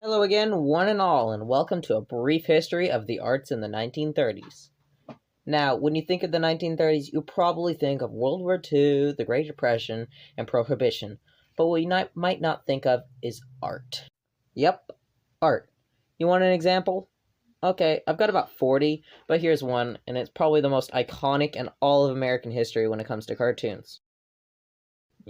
Hello again, one and all, and welcome to a brief history of the arts in the 1930s. Now, when you think of the 1930s, you probably think of World War II, the Great Depression, and Prohibition, but what you might not think of is art. Yep, art. You want an example? Okay, I've got about 40, but here's one, and it's probably the most iconic in all of American history when it comes to cartoons.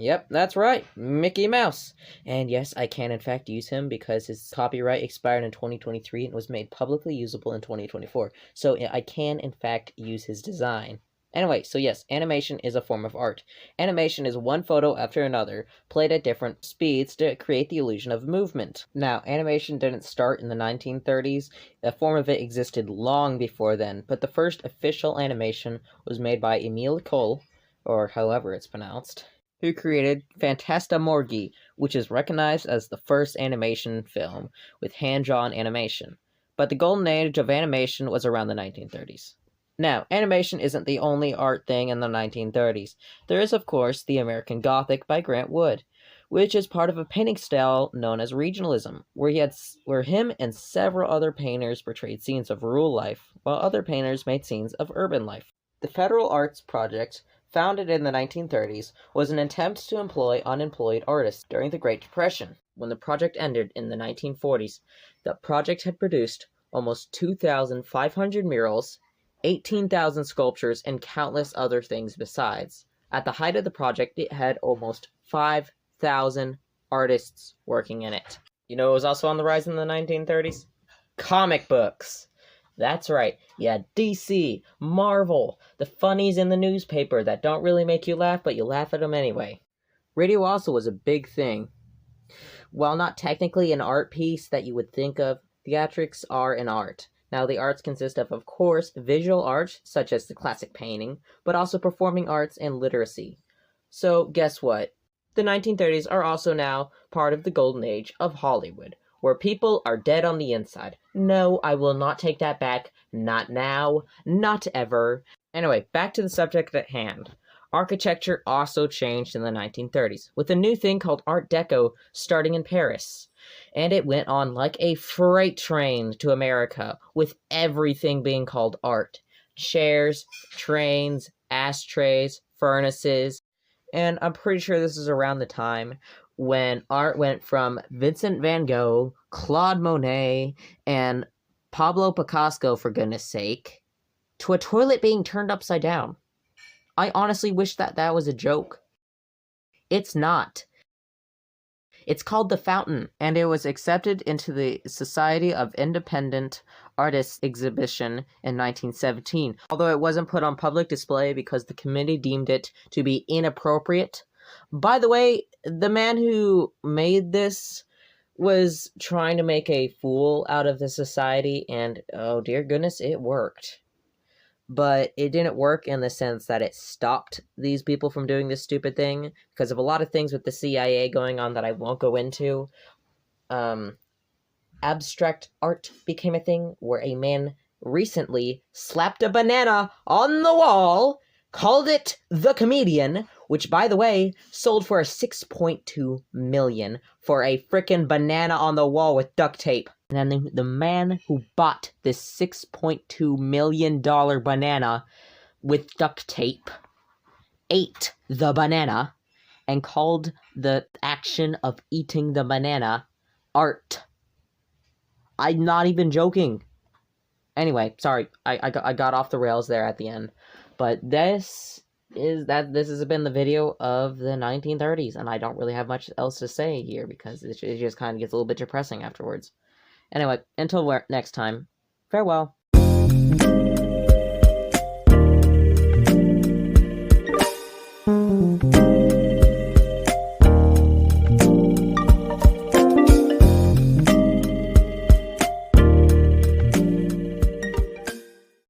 Yep, that's right, Mickey Mouse. And yes, I can in fact use him because his copyright expired in 2023 and was made publicly usable in 2024. So I can in fact use his design. Anyway, so yes, animation is a form of art. Animation is one photo after another, played at different speeds to create the illusion of movement. Now, animation didn't start in the 1930s. A form of it existed long before then, but the first official animation was made by Emile Cole, or however it's pronounced, who created Phantastamorghy, which is recognized as the first animation film with hand-drawn animation. But the golden age of animation was around the 1930s. Now, animation isn't the only art thing in the 1930s. There is, of course, the American Gothic by Grant Wood, which is part of a painting style known as regionalism, where him and several other painters portrayed scenes of rural life, while other painters made scenes of urban life. The Federal Arts Project, founded in the 1930s, was an attempt to employ unemployed artists during the Great Depression. When the project ended in the 1940s, the project had produced almost 2,500 murals, 18,000 sculptures, and countless other things besides. At the height of the project, it had almost 5,000 artists working in it. You know what was also on the rise in the 1930s? Comic books! That's right, yeah, DC, Marvel, the funnies in the newspaper that don't really make you laugh, but you laugh at them anyway. Radio also was a big thing. While not technically an art piece that you would think of, theatrics are an art. Now, the arts consist of course, visual art, such as the classic painting, but also performing arts and literacy. So, guess what? The 1930s are also now part of the golden age of Hollywood, where people are dead on the inside. No, I will not take that back. Not now. Not ever. Anyway, back to the subject at hand. Architecture also changed in the 1930s, with a new thing called Art Deco starting in Paris. And it went on like a freight train to America, with everything being called art. Chairs, trains, ashtrays, furnaces. And I'm pretty sure this is around the time when art went from Vincent van Gogh, Claude Monet, and Pablo Picasso, for goodness sake, to a toilet being turned upside down. I honestly wish that was a joke. It's not. It's called The Fountain, and it was accepted into the Society of Independent Artists exhibition in 1917, although it wasn't put on public display because the committee deemed it to be inappropriate. By the way, the man who made this was trying to make a fool out of the society, and oh dear goodness, it worked. But it didn't work in the sense that it stopped these people from doing this stupid thing, because of a lot of things with the CIA going on that I won't go into. Abstract art became a thing where a man recently slapped a banana on the wall, called it The Comedian, which, by the way, sold for $6.2 million for a frickin' banana on the wall with duct tape. And then the man who bought this $6.2 million banana with duct tape ate the banana and called the action of eating the banana art. I'm not even joking. Anyway, sorry, I got off the rails there at the end. But this has been the video of the 1930s, and I don't really have much else to say here because it just kind of gets a little bit depressing afterwards. Anyway, until next time, farewell.